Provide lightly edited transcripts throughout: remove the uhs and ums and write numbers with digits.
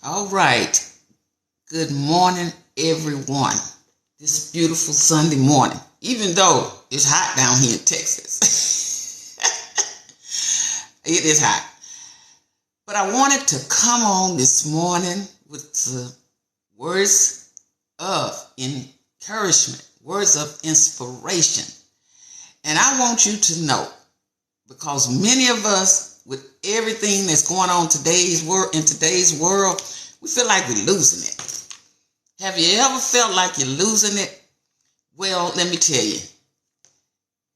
All right. Good morning, everyone. This beautiful Sunday morning, even though it's hot down here in Texas. It is hot. But I wanted to come on this morning with words of encouragement, words of inspiration. And I want you to know, because many of us, with everything that's going on in today's world, we feel like we're losing it. Have you ever felt like you're losing it? Well, let me tell you,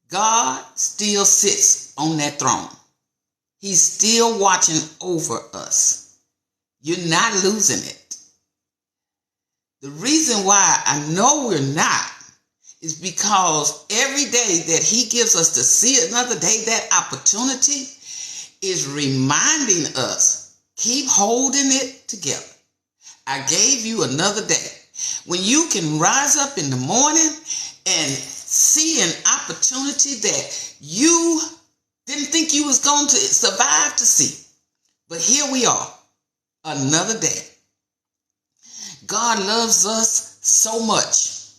God still sits on that throne. He's still watching over us. You're not losing it. The reason why I know we're not is because every day that he gives us to see another day, that opportunity is reminding us, keep holding it together. I gave you another day. When you can rise up in the morning and see an opportunity that you didn't think you was going to survive to see. But here we are, another day. God loves us so much.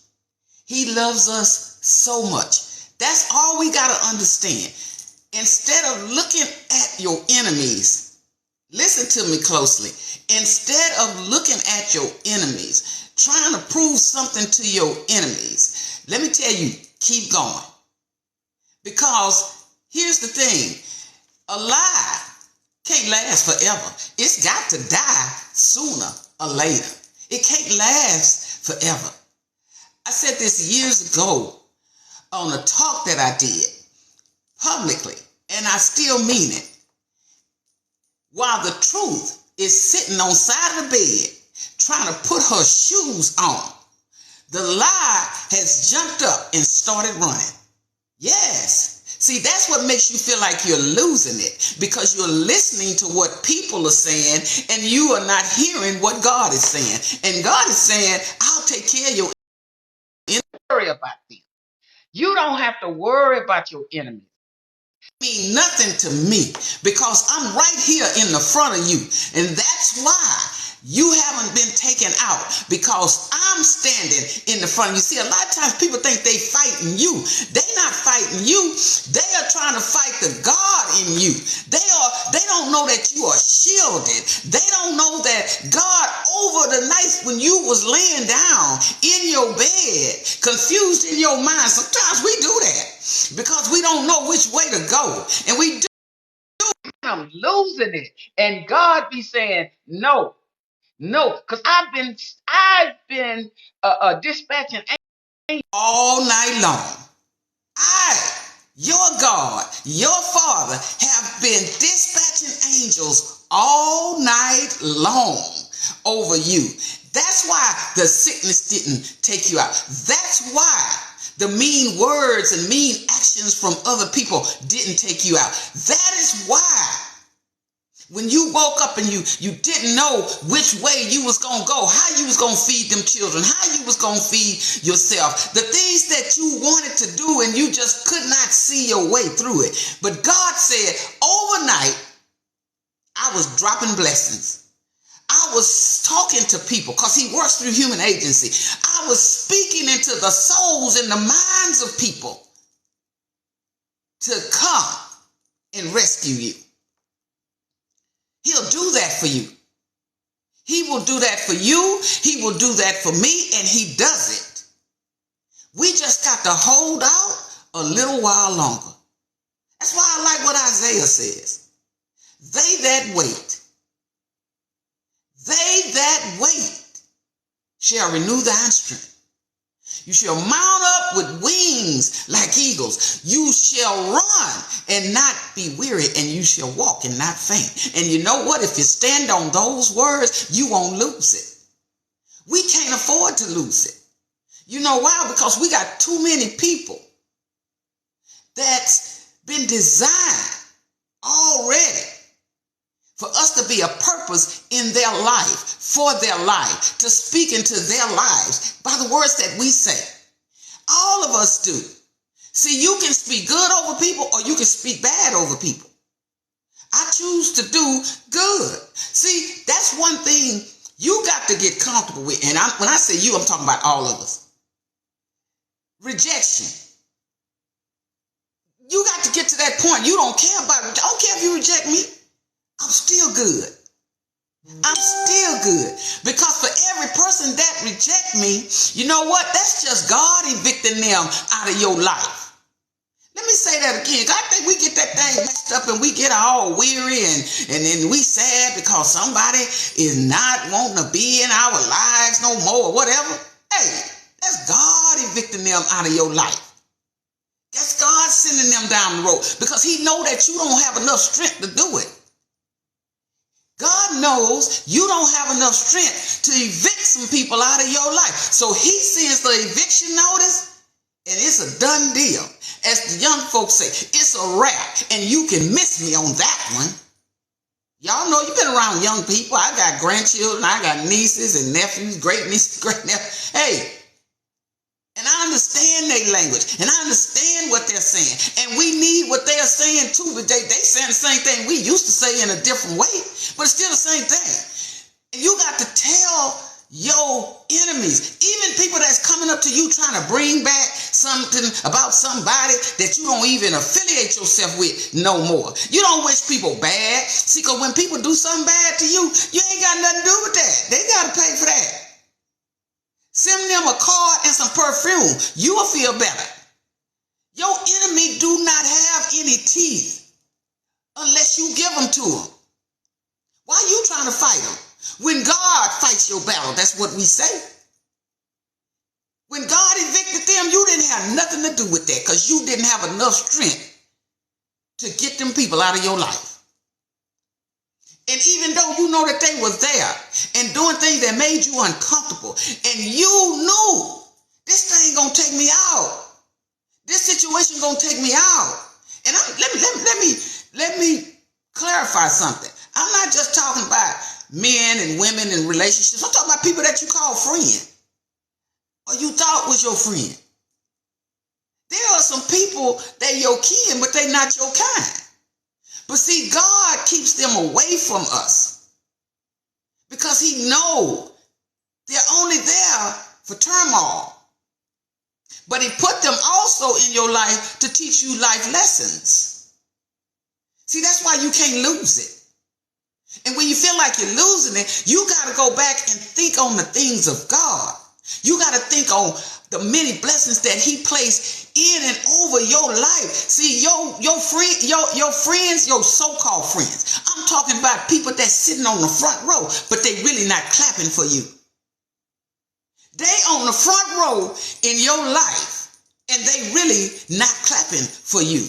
He loves us so much. That's all we got to understand. Instead of looking at your enemies, listen to me closely. Instead of looking at your enemies, trying to prove something to your enemies, let me tell you, keep going. Because here's the thing, a lie can't last forever. It's got to die sooner or later. It can't last forever. I said this years ago on a talk that I did publicly, and I still mean it. While the truth is sitting on the side of the bed trying to put her shoes on, the lie has jumped up and started running. Yes. See, that's what makes you feel like you're losing it, because you're listening to what people are saying and you are not hearing what God is saying. And God is saying, I'll take care of your enemies. Don't worry about them. You don't have to worry about your enemies. Mean nothing to me, because I'm right here in the front of you, and that's why you haven't been taken out, because I'm standing in the front of you. See, a lot of times people think they fighting you. They're not fighting you. They are trying to fight the God in you. They don't know that you are shielded. They don't know that God, over the night when you was laying down in your bed, confused in your mind. Sometimes we do that because we don't know which way to go, and we do. I'm losing it, and God be saying no. No, because I've been dispatching angels all night long. Your God, your Father, have been dispatching angels all night long over you. That's why the sickness didn't take you out. That's why the mean words and mean actions from other people didn't take you out. That is why when you woke up and you didn't know which way you was going to go, how you was going to feed them children, how you was going to feed yourself, the things that you wanted to do and you just could not see your way through it. But God said, overnight, I was dropping blessings. I was talking to people because he works through human agency. I was speaking into the souls and the minds of people to come and rescue you. He'll do that for you. He will do that for you. He will do that for me, and he does it. We just got to hold out a little while longer. That's why I like what Isaiah says. They that wait shall renew thy strength. You shall mount up with wings like eagles. You shall run and not be weary, and you shall walk and not faint. And you know what? If you stand on those words, you won't lose it. We can't afford to lose it. You know why? Because we got too many people that's been designed already for us to be a purpose in their life, for their life, to speak into their lives by the words that we say. All of us do. See, you can speak good over people or you can speak bad over people. I choose to do good. See, that's one thing You got to get comfortable with, and when I say you, I'm talking about all of us. Rejection. You got to get to that point. You don't care about it. I don't care if you reject me. I'm still good. I'm still good. Because for every person that reject me, you know what? That's just God evicting them out of your life. Let me say that again. I think we get that thing messed up and we get all weary and then we sad because somebody is not wanting to be in our lives no more or whatever. Hey, that's God evicting them out of your life. That's God sending them down the road because he know that you don't have enough strength to do it. God knows you don't have enough strength to evict some people out of your life. So he sends the eviction notice and it's a done deal. As the young folks say, it's a wrap and you can miss me on that one. Y'all know you've been around young people. I got grandchildren. I got nieces and nephews, great nieces, great nephews. Hey, and I understand their language and I understand what they're saying. And we need what they're saying too. But they saying the same thing we used to say in a different way, but it's still the same thing. And you got to tell your enemies, even people that's coming up to you trying to bring back something about somebody that you don't even affiliate yourself with no more. You don't wish people bad. See, because when people do something bad to you, you ain't got nothing to do with that. They got to pay for that. Send them a card and some perfume. You will feel better. Your enemy do not have any teeth unless you give them to them. Why are you trying to fight them? When God fights your battle, that's what we say. When God evicted them, you didn't have nothing to do with that because you didn't have enough strength to get them people out of your life. And even though you know that they were there and doing things that made you uncomfortable, and you knew this thing gonna take me out, this situation gonna take me out. And let me clarify something. I'm not just talking about men and women and relationships. I'm talking about people that you call friend or you thought was your friend. There are some people that your kin, but they not your kind. But see, God keeps them away from us because he knows they're only there for turmoil. But he put them also in your life to teach you life lessons. See, that's why you can't lose it. And when you feel like you're losing it, you got to go back and think on the things of God. You got to think on the many blessings that he placed in and over your life. See, your friends, your so-called friends. I'm talking about people that's sitting on the front row, but they really not clapping for you. They on the front row in your life, and they really not clapping for you.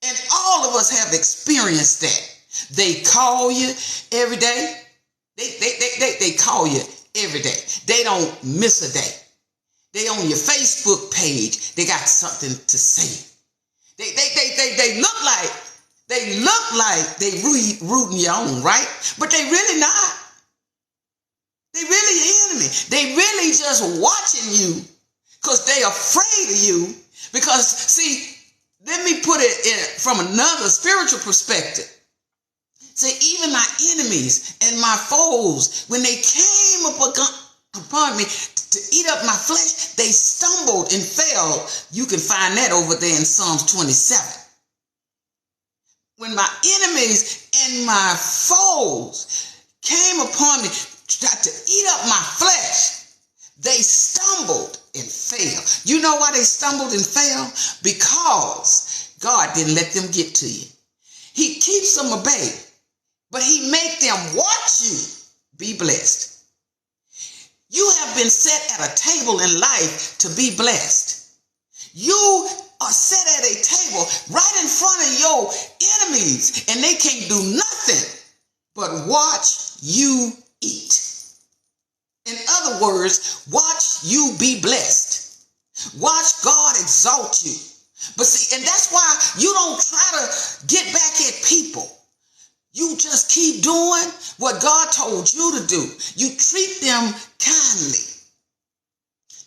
And all of us have experienced that. They call you every day. They call you every day. They don't miss a day. They on your Facebook page. They got something to say. They look like they rooting you on, right? But they really not. They really your enemy. They really just watching you because they afraid of you. Because see, let me put it in from another spiritual perspective. See, even my enemies and my foes, when they came upon me to eat up my flesh, they stumbled and fell. You can find that over there in Psalms 27. When my enemies and my foes came upon me, tried to eat up my flesh, they stumbled and fell. You know why they stumbled and fell? Because God didn't let them get to you. He keeps them at bay, but he make them watch you be blessed. You have been set at a table in life to be blessed. You are set at a table right in front of your enemies, and they can't do nothing but watch you eat. In other words, watch you be blessed. Watch God exalt you. But see, and that's why you don't try to get back at people. You just keep doing what God told you to do. You treat them kindly.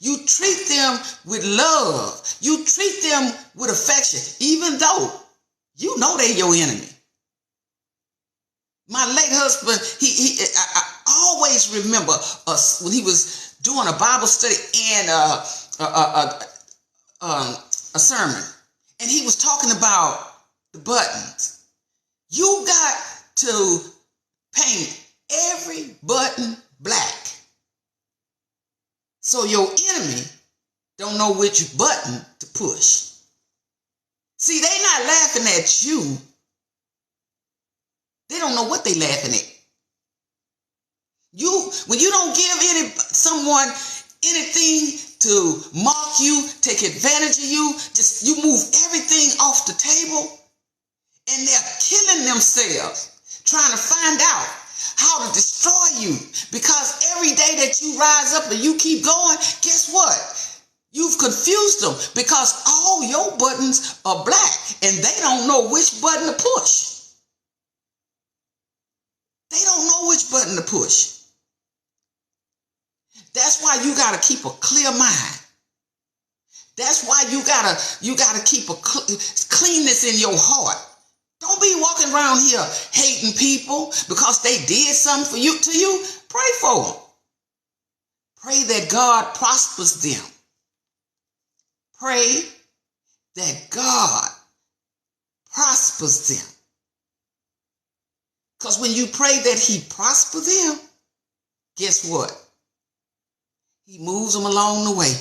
You treat them with love. You treat them with affection, even though you know they're your enemy. My late husband, I remember when he was doing a Bible study and a sermon, and he was talking about the buttons. You got to paint every button black so your enemy don't know which button to push. See, they not laughing at you. They don't know what they laughing at. When you don't give someone anything to mock you, take advantage of you, you move everything off the table, and they're killing themselves trying to find out how to destroy you. Because every day that you rise up and you keep going, guess what? You've confused them because all your buttons are black and they don't know which button to push. They don't know which button to push. That's why you got to keep a clear mind. That's why you gotta keep a cleanness in your heart. Don't be walking around here hating people because they did something to you. Pray for them. Pray that God prospers them. Pray that God prospers them. Because when you pray that he prosper them, guess what? He moves them along the way.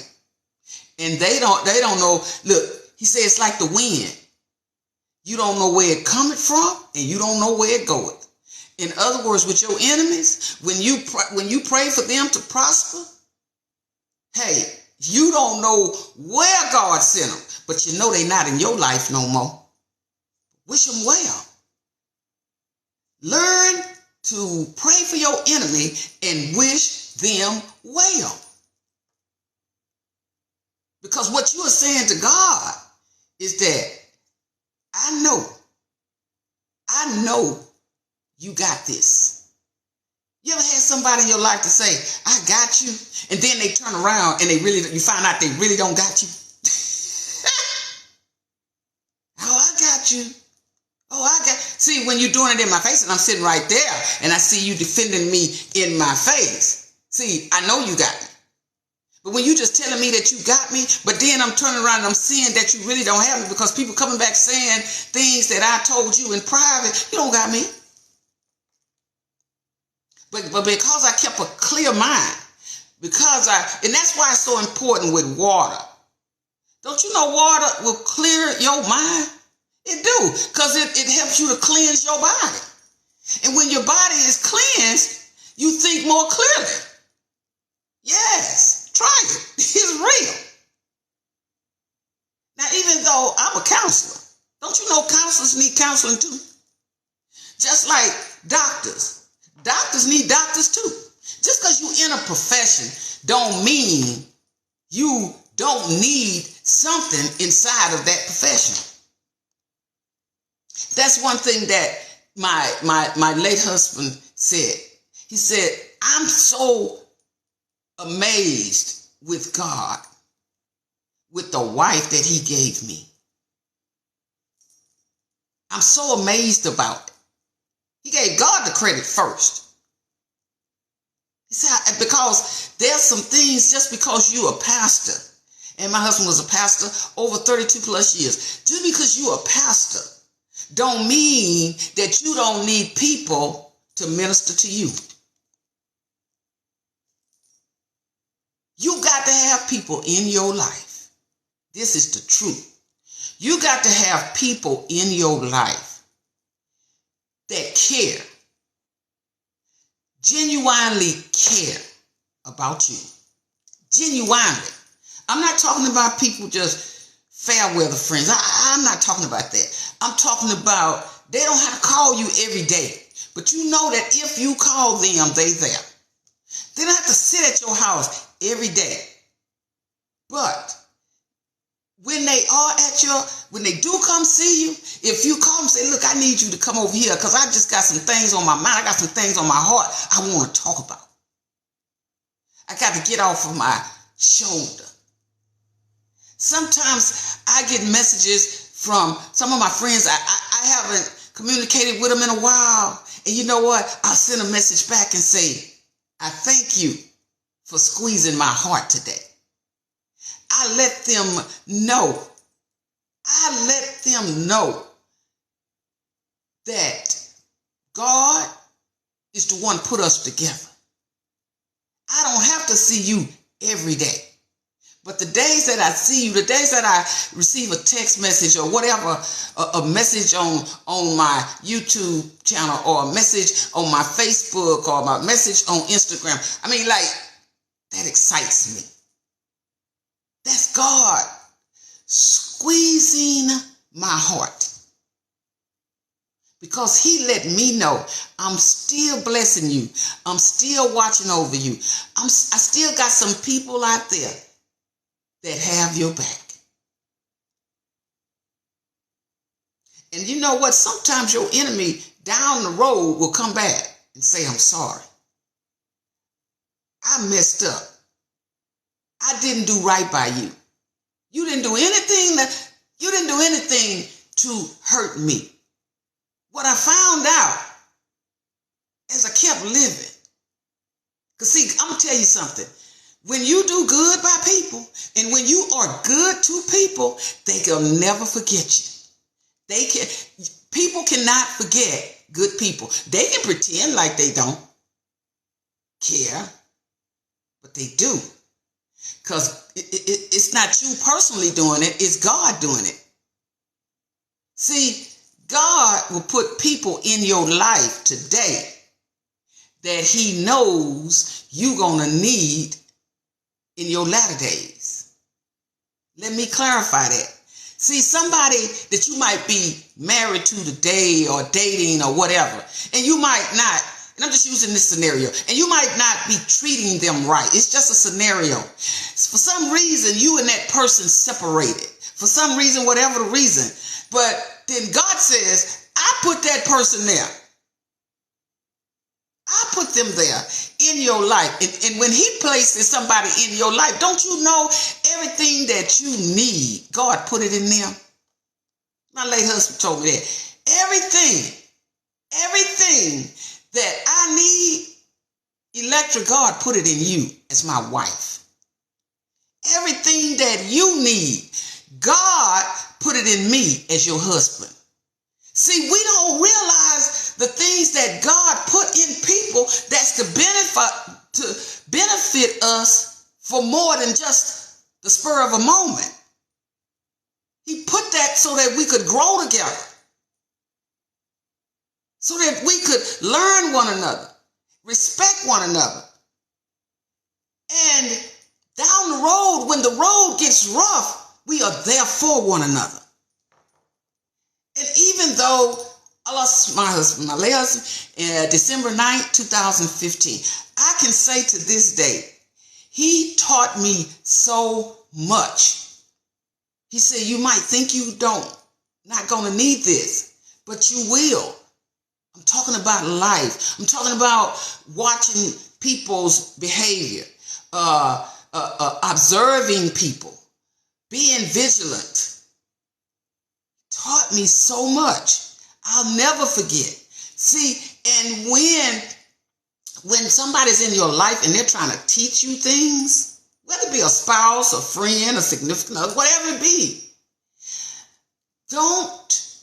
And they don't know. Look, he said it's like the wind. You don't know where it coming from, and you don't know where it going. In other words, with your enemies, when you pray for them to prosper, hey, you don't know where God sent them, but you know they're not in your life no more. Wish them well. Learn to pray for your enemy and wish them well. Because what you are saying to God is that I know you got this. You ever had somebody in your life to say, I got you, and then they turn around and you find out they really don't got you? Oh, I got you. See, when you're doing it in my face and I'm sitting right there and I see you defending me in my face, see, I know you got me. But when you just telling me that you got me, but then I'm turning around and I'm seeing that you really don't have me because people coming back saying things that I told you in private, you don't got me. But because I kept a clear mind, and that's why it's so important with water. Don't you know water will clear your mind? It do, because it helps you to cleanse your body. And when your body is cleansed, you think more clearly. Yes. Try it. It's real. Now, even though I'm a counselor, don't you know counselors need counseling too? Just like doctors. Doctors need doctors too. Just because you're in a profession don't mean you don't need something inside of that profession. That's one thing that my late husband said. He said, I'm so amazed with God, with the wife that he gave me. I'm so amazed about it. He gave God the credit first. He said, because there's some things, just because you're a pastor, and my husband was a pastor over 32 plus years, just because you're a pastor don't mean that you don't need people to minister to you. You got to have people in your life. This is the truth. You got to have people in your life that care, genuinely care about you. Genuinely. I'm not talking about people just fair weather friends. I'm not talking about that. I'm talking about they don't have to call you every day. But you know that if you call them, they there. They don't have to sit at your house every day. But when they do come see you, if you call them and say, look, I need you to come over here because I just got some things on my mind. I got some things on my heart I want to talk about. I got to get off of my shoulder. Sometimes I get messages from some of my friends. I haven't communicated with them in a while. And you know what? I'll send a message back and say, I thank you for squeezing my heart today. I let them know. I let them know that God is the one put us together. I don't have to see you every day. But the days that I see you, the days that I receive a text message or whatever, a message on my YouTube channel or a message on my Facebook or my message on Instagram, I mean, like, that excites me. That's God squeezing my heart. Because he let me know I'm still blessing you. I'm still watching over you. I still got some people out there that have your back. And you know what? Sometimes your enemy down the road will come back and say, I'm sorry. I messed up. I didn't do right by you. You didn't do anything to hurt me. What I found out as I kept living. Because see, I'm going to tell you something. When you do good by people and when you are good to people, they can never forget you. People cannot forget good people. They can pretend like they don't care, but they do. Because it's not you personally doing it, it's God doing it. See, God will put people in your life today that he knows you're going to need in your latter days. Let me clarify that. See, somebody that you might be married to today or dating or whatever, and you might not, and I'm just using this scenario, and you might not be treating them right. It's just a scenario. For some reason, you and that person separated. For some reason, whatever the reason. But then God says, I put that person there. I put them there in your life. And when he places somebody in your life, don't you know everything that you need, God put it in them? My late husband told me that. Everything that I need, Electra, God put it in you as my wife. Everything that you need, God put it in me as your husband. See, we don't realize the things that God put in people that's to benefit us for more than just the spur of a moment. He put that so that we could grow together, so that we could learn one another, respect one another. And down the road, when the road gets rough, we are there for one another. And even though I lost my husband, my late husband, December 9th, 2015, I can say to this day, he taught me so much. He said, you might think you not going to need this, but you will. I'm talking about life. I'm talking about watching people's behavior, observing people, being vigilant. Taught me so much. I'll never forget. See, and when somebody's in your life and they're trying to teach you things, whether it be a spouse, a friend, a significant other, whatever it be, don't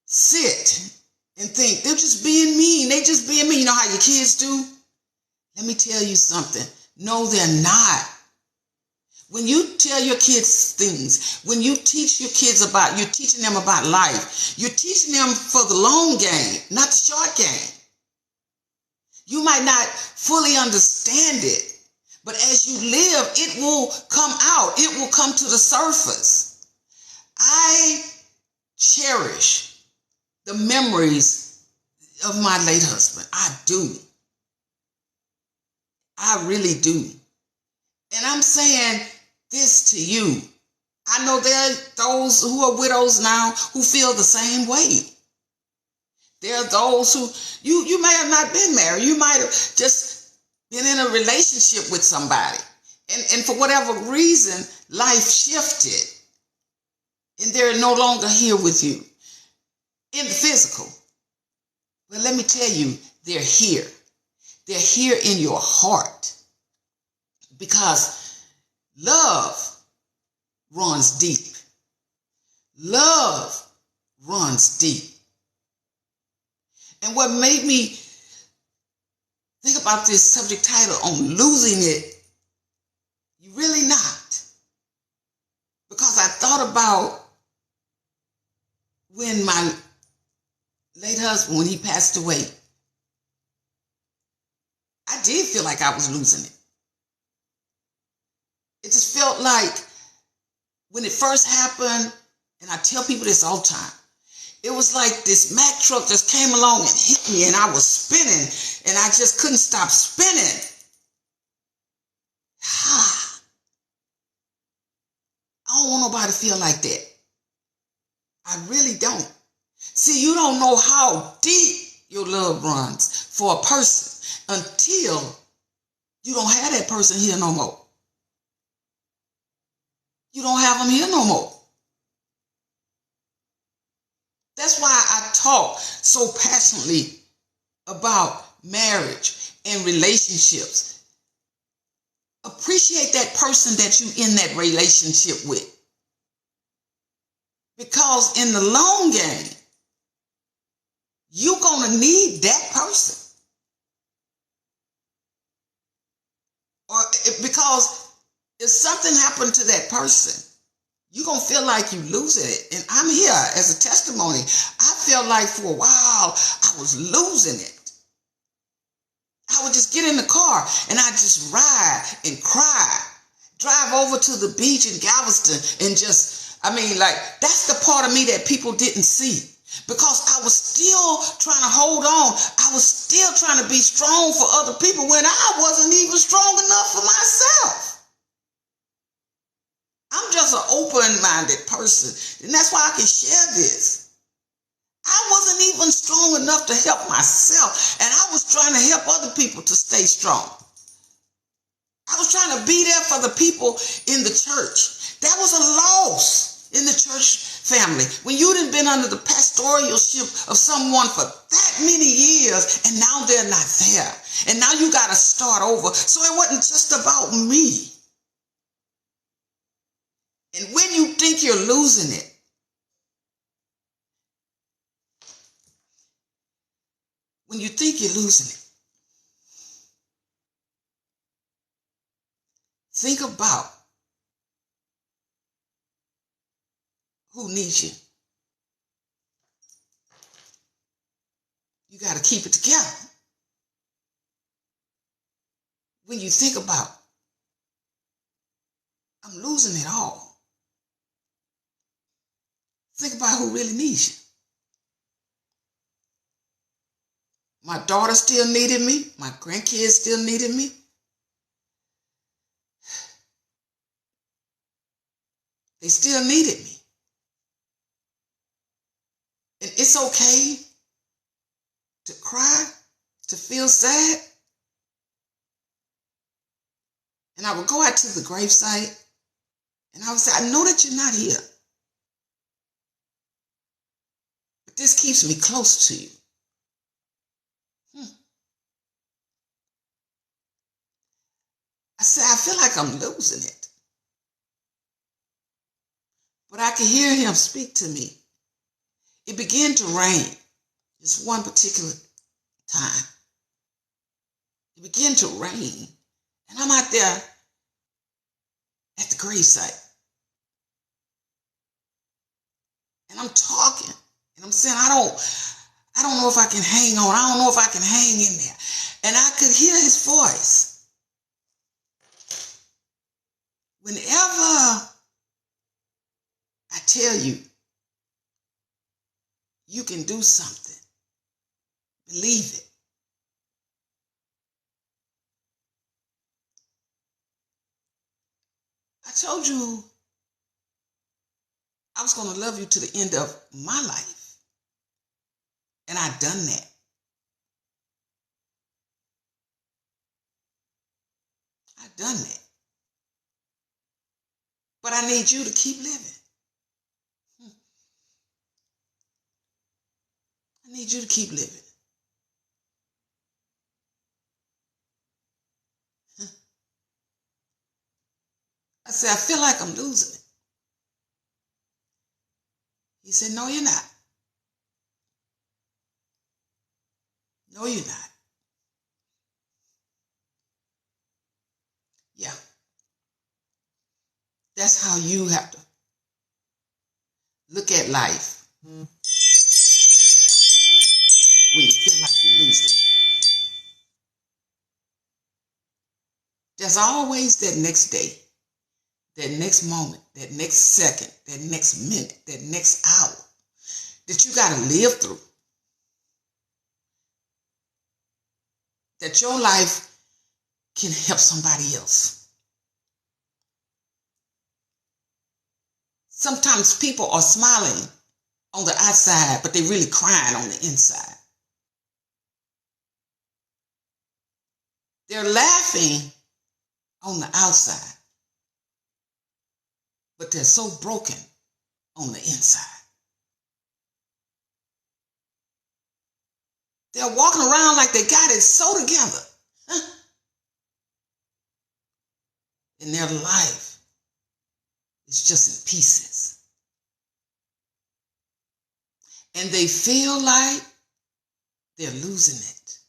sit and think they're just being mean. They just being mean. You know how your kids do? Let me tell you something. No, they're not. When you tell your kids things, when you teach your kids you're teaching them about life, you're teaching them for the long game, not the short game. You might not fully understand it, but as you live, it will come out. It will come to the surface. I cherish the memories of my late husband. I do. I really do. And I'm saying this to you. I know there are those who are widows now who feel the same way. There are those who, you may have not been married. You might have just been in a relationship with somebody. And for whatever reason, life shifted. And they're no longer here with you in the physical. But let me tell you, they're here. They're here in your heart because love runs deep. Love runs deep. And what made me think about this subject title on losing it, you really not. Because I thought about when my late husband, when he passed away, I did feel like I was losing it. It just felt like when it first happened, and I tell people this all the time, it was like this Mack truck just came along and hit me and I was spinning and I just couldn't stop spinning. I don't want nobody to feel like that. I really don't. See, you don't know how deep your love runs for a person until you don't have that person here no more. You don't have them here no more. That's why I talk so passionately about marriage and relationships. Appreciate that person that you're in that relationship with. Because in the long game, you're going to need that person. Or because if something happened to that person, you're going to feel like you're losing it. And I'm here as a testimony. I felt like for a while, I was losing it. I would just get in the car and I'd just ride and cry. Drive over to the beach in Galveston and that's the part of me that people didn't see. Because I was still trying to hold on. I was still trying to be strong for other people when I wasn't even strong enough for myself. I'm just an open-minded person. And that's why I can share this. I wasn't even strong enough to help myself. And I was trying to help other people to stay strong. I was trying to be there for the people in the church. That was a loss in the church family. When you done been under the pastoralship of someone for that many years and now they're not there. And now you got to start over. So it wasn't just about me. And when you think you're losing it, when you think you're losing it, think about who needs you. You got to keep it together. When you think about, I'm losing it all. Think about who really needs you. My daughter still needed me. My grandkids still needed me. They still needed me. And it's okay to cry, to feel sad. And I would go out to the gravesite and I would say, I know that you're not here, but this keeps me close to you. I said, I feel like I'm losing it. But I could hear him speak to me. It began to rain. Just one particular time. It began to rain. And I'm out there at the gravesite. And I'm talking. And I'm saying, I don't know if I can hang on. I don't know if I can hang in there. And I could hear his voice. Whenever I tell you, you can do something, believe it. I told you I was going to love you to the end of my life. And I've done that. I've done that. But I need you to keep living. I need you to keep living. said, I feel like I'm losing it. He said, no, you're not. No, you're not. Yeah. That's how you have to look at life when you feel like you're losing it. There's always that next day, that next moment, that next second, that next minute, that next hour that you got to live through. That your life can help somebody else. Sometimes people are smiling on the outside, but they're really crying on the inside. They're laughing on the outside, but they're so broken on the inside. They're walking around like they got it so together. And their life is just in pieces. And they feel like they're losing it.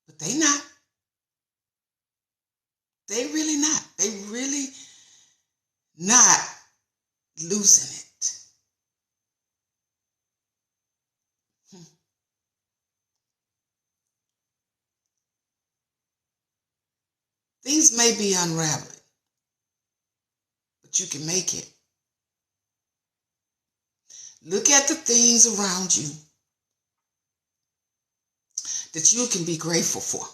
But they not. They really not. They really not losing it. Things may be unraveling, but you can make it. Look at the things around you that you can be grateful for.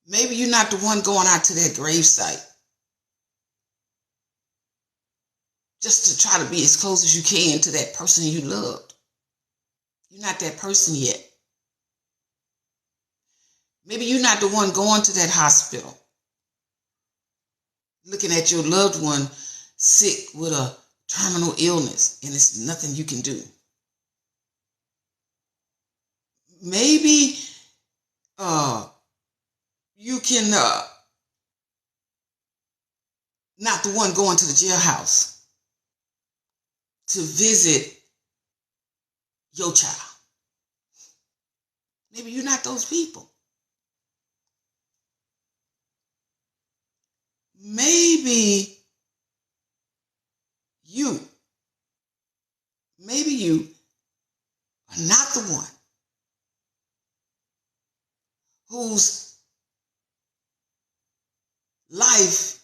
Maybe you're not the one going out to that gravesite just to try to be as close as you can to that person you loved. You're not that person yet. Maybe you're not the one going to that hospital, looking at your loved one sick with a terminal illness, and it's nothing you can do. Maybe you can not the one going to the jailhouse to visit your child. Maybe you're not those people. Maybe you are not the one whose life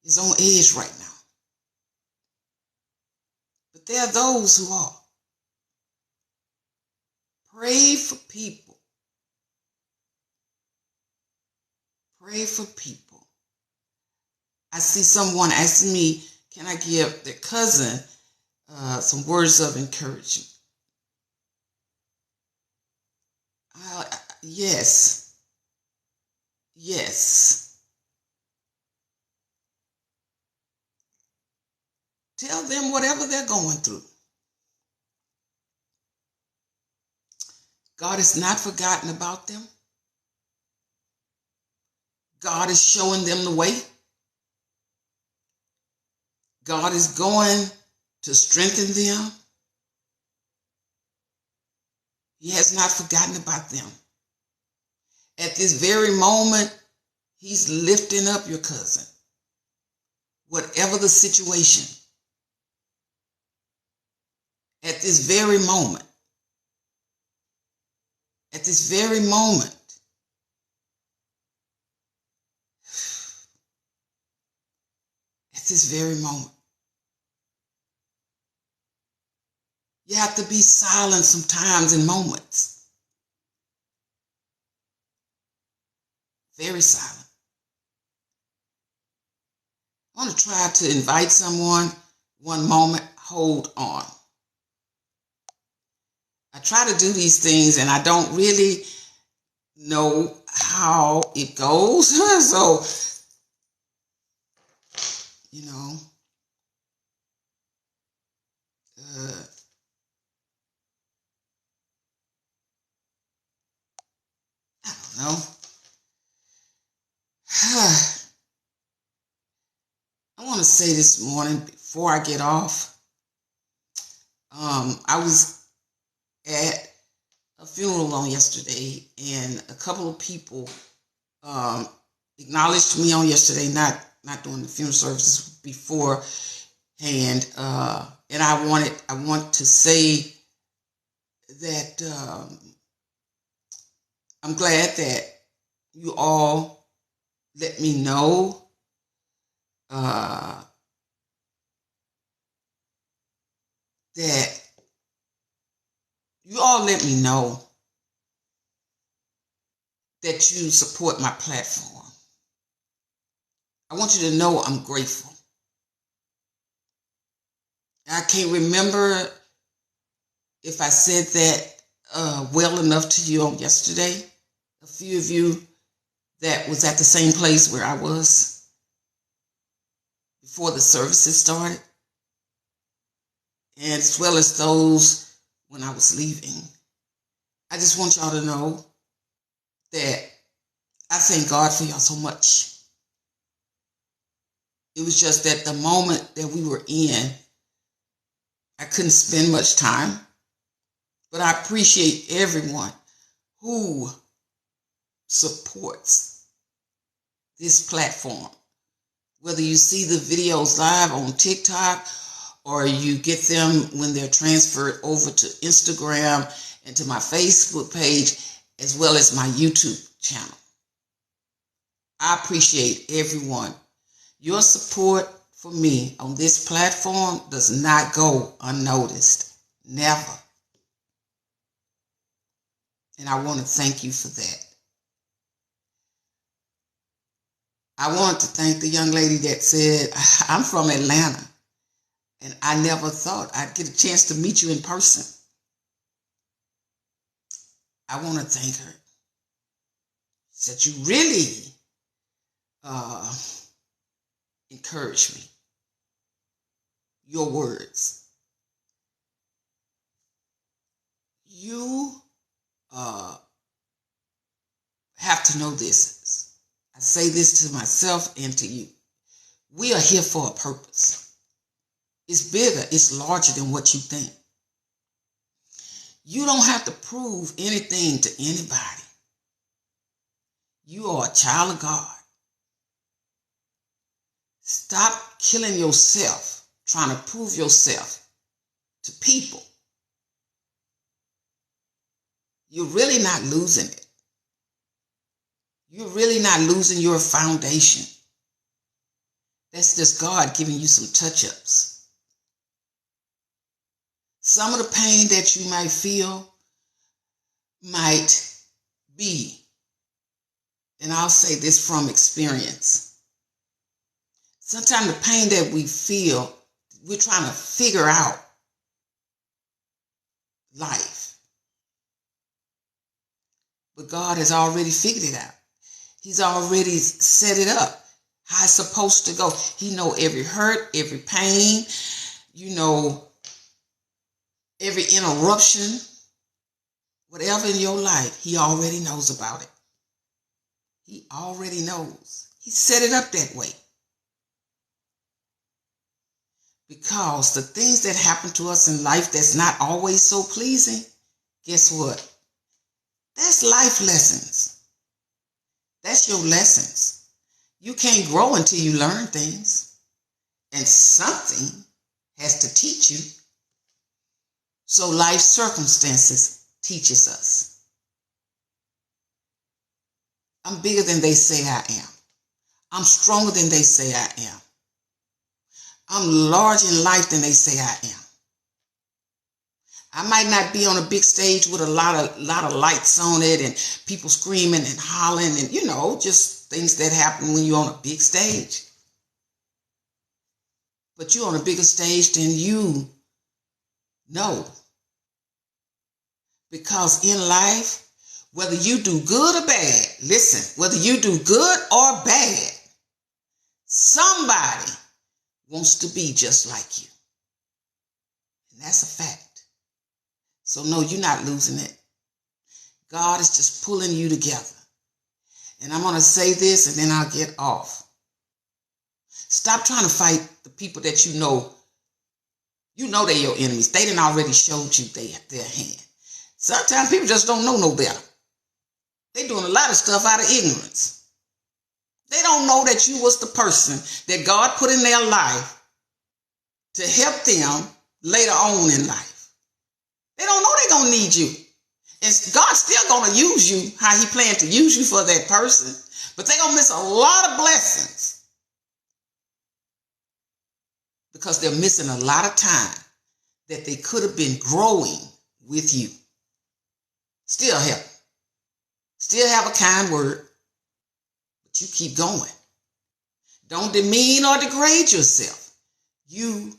is on edge right now. But there are those who are. Pray for people. Pray for people. I see someone asking me, can I give their cousin some words of encouragement? Yes. Yes. Tell them whatever they're going through. God has not forgotten about them. God is showing them the way. God is going to strengthen them. He has not forgotten about them. At this very moment, he's lifting up your cousin. Whatever the situation, at this very moment, at this very moment, at this very moment, you have to be silent sometimes in moments. Very silent. I want to try to invite someone. One moment, hold on. I try to do these things and I don't really know how it goes. So, you know, I don't know. say this morning before I get off, I was at a funeral on yesterday, and a couple of people acknowledged me on yesterday, not doing the funeral services beforehand, and I want to say that I'm glad that you all let me know that you all let me know that you support my platform. I want you to know I'm grateful. I can't remember if I said that well enough to you on yesterday. A few of you that was at the same place where I was before the services started, and as well as those when I was leaving. I just want y'all to know that I thank God for y'all so much. It was just that the moment that we were in, I couldn't spend much time, but I appreciate everyone who supports this platform. Whether you see the videos live on TikTok or you get them when they're transferred over to Instagram and to my Facebook page, as well as my YouTube channel. I appreciate everyone. Your support for me on this platform does not go unnoticed. Never. And I want to thank you for that. I want to thank the young lady that said, I'm from Atlanta, and I never thought I'd get a chance to meet you in person. I want to thank her. Said you really encouraged me. Your words. You have to know this. I say this to myself and to you. We are here for a purpose. It's bigger, it's larger than what you think. You don't have to prove anything to anybody. You are a child of God. Stop killing yourself trying to prove yourself to people. You're really not losing it. You're really not losing your foundation. That's just God giving you some touch-ups. Some of the pain that you might feel might be, and I'll say this from experience, sometimes the pain that we feel, we're trying to figure out life. But God has already figured it out. He's already set it up. How it's supposed to go. He knows every hurt, every pain, every interruption, whatever in your life, he already knows about it. He already knows. He set it up that way. Because the things that happen to us in life that's not always so pleasing, guess what? That's life lessons. That's your lessons. You can't grow until you learn things. And something has to teach you. So life circumstances teaches us. I'm bigger than they say I am. I'm stronger than they say I am. I'm large in life than they say I am. I might not be on a big stage with a lot of lights on it and people screaming and hollering and, just things that happen when you're on a big stage. But you're on a bigger stage than you know. Because in life, whether you do good or bad, listen, whether you do good or bad, somebody wants to be just like you. And that's a fact. So no, you're not losing it. God is just pulling you together. And I'm going to say this and then I'll get off. Stop trying to fight the people that you know they're your enemies. They done already showed you their hand. Sometimes people just don't know no better. They doing a lot of stuff out of ignorance. They don't know that you was the person that God put in their life to help them later on in life. They don't know they're going to need you. And God's still going to use you how he planned to use you for that person. But they're going to miss a lot of blessings because they're missing a lot of time that they could have been growing with you. Still help. Still have a kind word. But you keep going. Don't demean or degrade yourself. You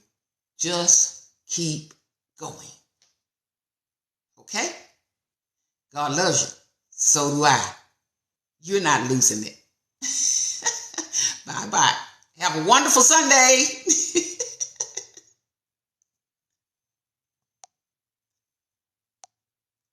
just keep going. Okay? God loves you. So do I. You're not losing it. Bye-bye. Have a wonderful Sunday.